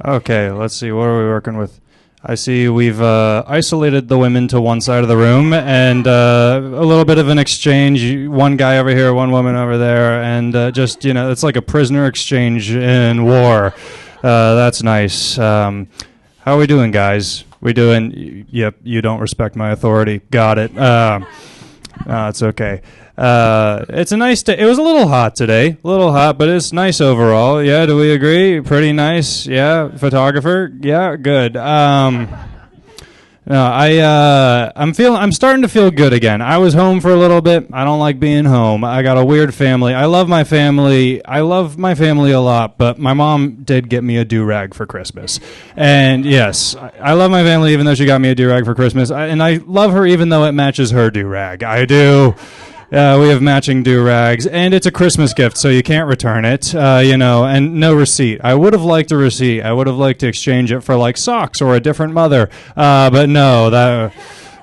Okay, let's see. What are we working with? I see we've isolated the women to one side of the room and a little bit of an exchange. One guy over here, one woman over there, and just, it's like a prisoner exchange in war. That's nice. How are we doing, guys? We doing? Yep, you don't respect my authority. Got it. It's okay. It's a nice day. It was a little hot today. A little hot, but it's nice overall. Yeah, do we agree? Pretty nice. Yeah, photographer. Yeah, good. No, I'm starting to feel good again. I was home for a little bit. I don't like being home. I got a weird family. I love my family. I love my family a lot, but my mom did get me a do-rag for Christmas. And yes, I love my family even though she got me a do-rag for Christmas. And I love her even though it matches her do-rag. I do. We have matching do-rags, and it's a Christmas gift, so you can't return it, and no receipt. I would have liked a receipt. I would have liked to exchange it for, like, socks or a different mother, but no, that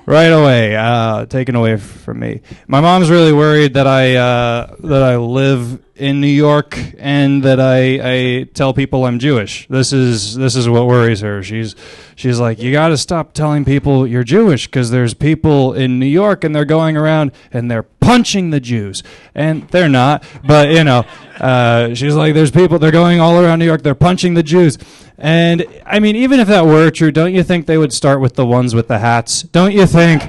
right away, taken away from me. My mom's really worried that I live in New York and that I tell people I'm Jewish. This is what worries her. She's like, you got to stop telling people you're Jewish because there's people in New York and they're going around and they're punching the Jews, and they're not. But she's like, there's people, they're going all around New York, they're punching the Jews. And I mean, even if that were true, don't you think they would start with the ones with the hats? Don't you think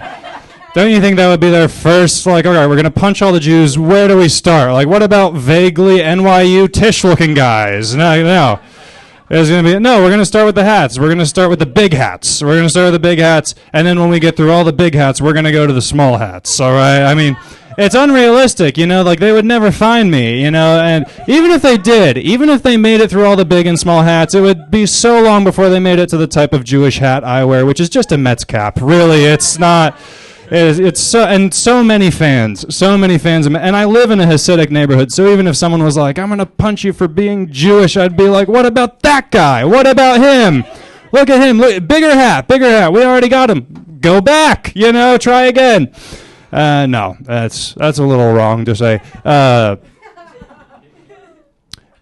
that would be their first, like, all right, we're going to punch all the Jews. Where do we start? Like, what about vaguely NYU Tisch-looking guys? No. We're going to start with the hats. We're going to start with the big hats. We're going to start with the big hats, and then when we get through all the big hats, we're going to go to the small hats, all right? I mean, it's unrealistic, like they would never find me, and even if they did, even if they made it through all the big and small hats, it would be so long before they made it to the type of Jewish hat I wear, which is just a Mets cap. Really, it's not... It's so many fans, and I live in a Hasidic neighborhood, so even if someone was like, I'm going to punch you for being Jewish, I'd be like, what about that guy? What about him? Look at him, bigger hat, we already got him. Go back, try again. No, that's a little wrong to say.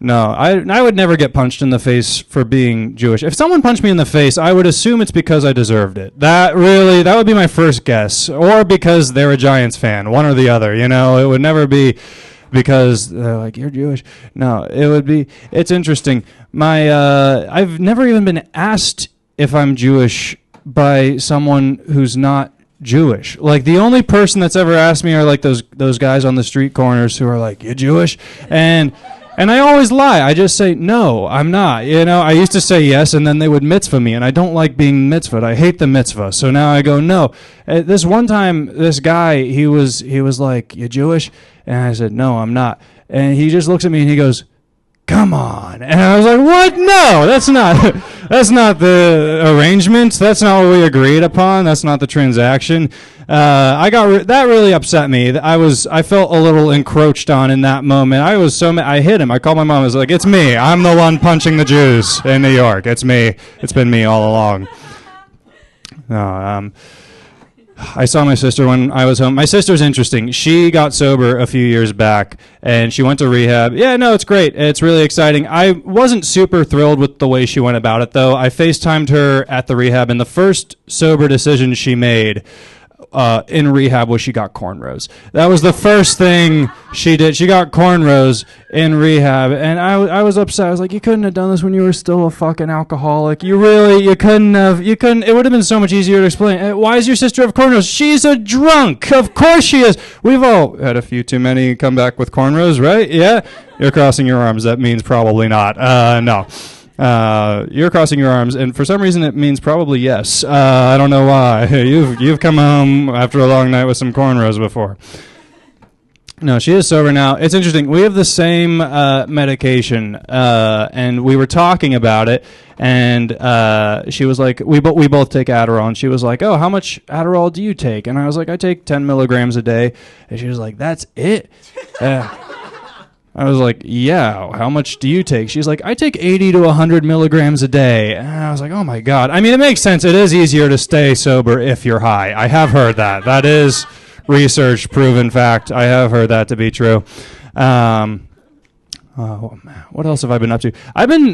No, I would never get punched in the face for being Jewish. If someone punched me in the face, I would assume it's because I deserved it. That would be my first guess. Or because they're a Giants fan, one or the other, It would never be because they're like, you're Jewish. No, it would be, it's interesting. I've never even been asked if I'm Jewish by someone who's not Jewish. Like, the only person that's ever asked me are like those guys on the street corners who are like, you Jewish? And I always lie. I just say, no, I'm not. I used to say yes, and then they would mitzvah me, and I don't like being mitzvahed. I hate the mitzvah. So now I go, no. This one time, this guy, he was like, you Jewish? And I said, no, I'm not. And he just looks at me, and he goes, come on. And I was like, what? No, that's not the arrangement. That's not what we agreed upon. That's not the transaction. That really upset me. I felt a little encroached on in that moment. I hit him. I called my mom. I was like, it's me. I'm the one punching the Jews in New York. It's me. It's been me all along. No, I saw my sister when I was home. My sister's interesting. She got sober a few years back, and she went to rehab. Yeah, no, it's great. It's really exciting. I wasn't super thrilled with the way she went about it, though. I FaceTimed her at the rehab, and the first sober decision she made in rehab was she got cornrows. That was the first thing she did. She got cornrows in rehab, and I was upset. I was like, you couldn't have done this when you were still a fucking alcoholic. You couldn't. It would have been so much easier to explain. Why does your sister have cornrows? She's a drunk. Of course she is. We've all had a few too many come back with cornrows, right? Yeah? You're crossing your arms. That means probably not. No. You're crossing your arms, and for some reason it means probably yes. I don't know why. You've come home after a long night with some cornrows before. No, she is sober now. It's interesting. We have the same medication, and we were talking about it, and she was like, we both take Adderall, and she was like, oh, how much Adderall do you take? And I was like, I take 10 milligrams a day. And she was like, that's it? I was like, yeah, how much do you take? She's like, I take 80 to 100 milligrams a day. And I was like, oh, my God. I mean, it makes sense. It is easier to stay sober if you're high. I have heard that. That is research proven fact. I have heard that to be true. Oh man, what else have I been up to? I've been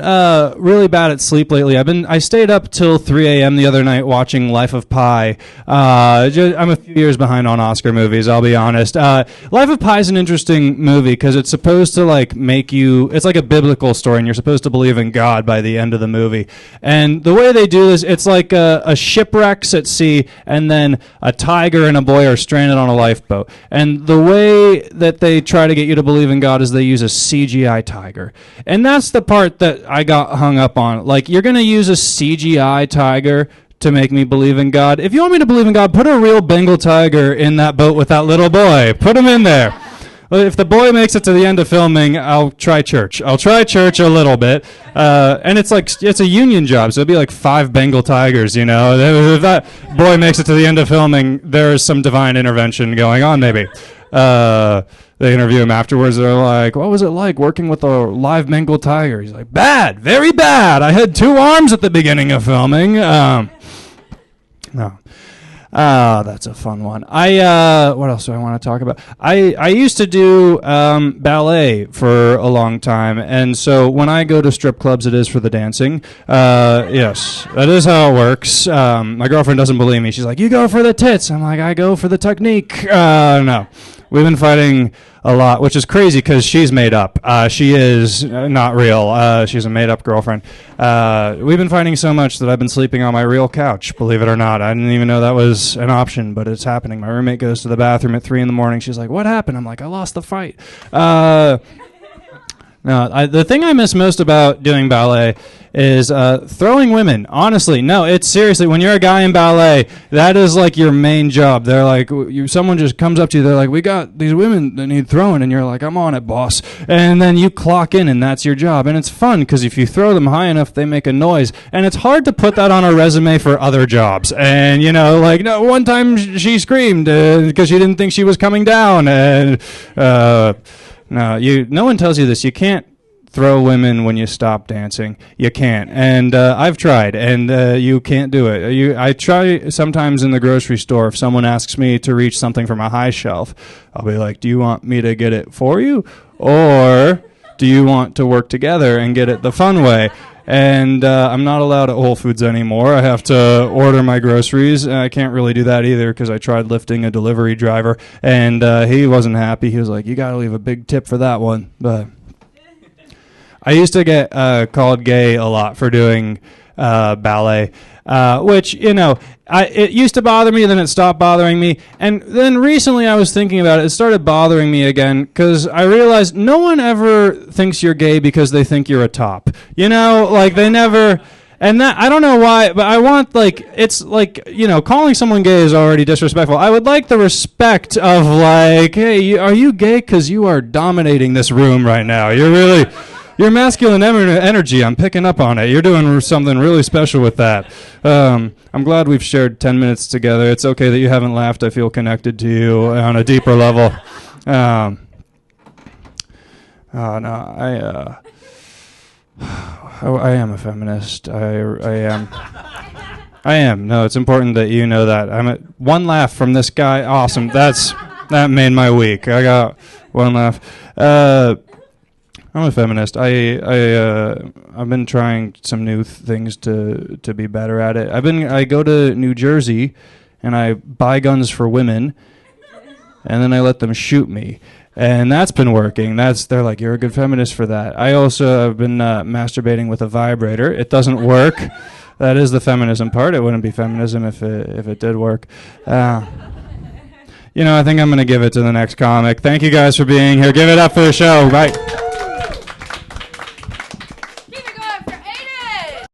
really bad at sleep lately. I stayed up till 3 a.m. the other night watching Life of Pi. I'm a few years behind on Oscar movies, I'll be honest. Life of Pi is an interesting movie because it's supposed to like make you. It's like a biblical story, and you're supposed to believe in God by the end of the movie. And the way they do this, it's like a shipwrecks at sea, and then a tiger and a boy are stranded on a lifeboat. And the way that they try to get you to believe in God is they use a CGI tiger. And that's the part that I got hung up on. Like, you're going to use a CGI tiger to make me believe in God? If you want me to believe in God, put a real Bengal tiger in that boat with that little boy. Put him in there. If the boy makes it to the end of filming, I'll try church. I'll try church a little bit. And it's a union job, so it'll be like 5 Bengal tigers, you know. If that boy makes it to the end of filming, there's some divine intervention going on, maybe. They interview him afterwards. They're like, what was it like working with a live Bengal tiger? He's like, bad, very bad. I had 2 arms at the beginning of filming. No. That's a fun one. What else do I want to talk about? I used to do ballet for a long time, and so when I go to strip clubs, it is for the dancing. Yes, that is how it works. My girlfriend doesn't believe me. She's like, you go for the tits. I'm like, I go for the technique. No. We've been fighting a lot, which is crazy because she's made up. She is not real. She's a made-up girlfriend. We've been fighting so much that I've been sleeping on my real couch, believe it or not. I didn't even know that was an option, but it's happening. My roommate goes to the bathroom at 3 in the morning. She's like, what happened? I'm like, I lost the fight. No, the thing I miss most about doing ballet is throwing women. Honestly, no, it's seriously, when you're a guy in ballet, that is like your main job. They're like, someone just comes up to you, they're like, we got these women that need throwing, and you're like, I'm on it, boss. And then you clock in, and that's your job. And it's fun, because if you throw them high enough, they make a noise. And it's hard to put that on a resume for other jobs. And, you know, like, no, one time she screamed because she didn't think she was coming down. And, no one tells you this. You can't throw women when you stop dancing. You can't. And I've tried, and you can't do it. I try sometimes in the grocery store. If someone asks me to reach something from a high shelf, I'll be like, do you want me to get it for you? Or do you want to work together and get it the fun way? And I'm not allowed at Whole Foods anymore. I have to order my groceries. I can't really do that either because I tried lifting a delivery driver, and he wasn't happy. He was like, you got to leave a big tip for that one. But I used to get called gay a lot for doing ballet, which, you know, it used to bother me, then it stopped bothering me. And then recently I was thinking about it. It started bothering me again because I realized no one ever thinks you're gay because they think you're a top. You know, like they never... And that, I don't know why, but I want, like, it's like, you know, calling someone gay is already disrespectful. I would like the respect of, like, hey, are you gay? Because you are dominating this room right now. You're really... Your masculine energy, I'm picking up on it. You're doing something really special with that. I'm glad we've shared 10 minutes together. It's okay that you haven't laughed. I feel connected to you on a deeper level. I am a feminist. I am. I am. No, it's important that you know that. I'm at one laugh from this guy. Awesome. That made my week. I got one laugh. I'm a feminist. I've been trying some new things to be better at it. I go to New Jersey and I buy guns for women, and then I let them shoot me, and that's been working. They're like, you're a good feminist for that. I also have been masturbating with a vibrator. It doesn't work. That is the feminism part. It wouldn't be feminism if it did work. You know, I think I'm going to give it to the next comic. Thank you guys for being here. Give it up for the show. Bye.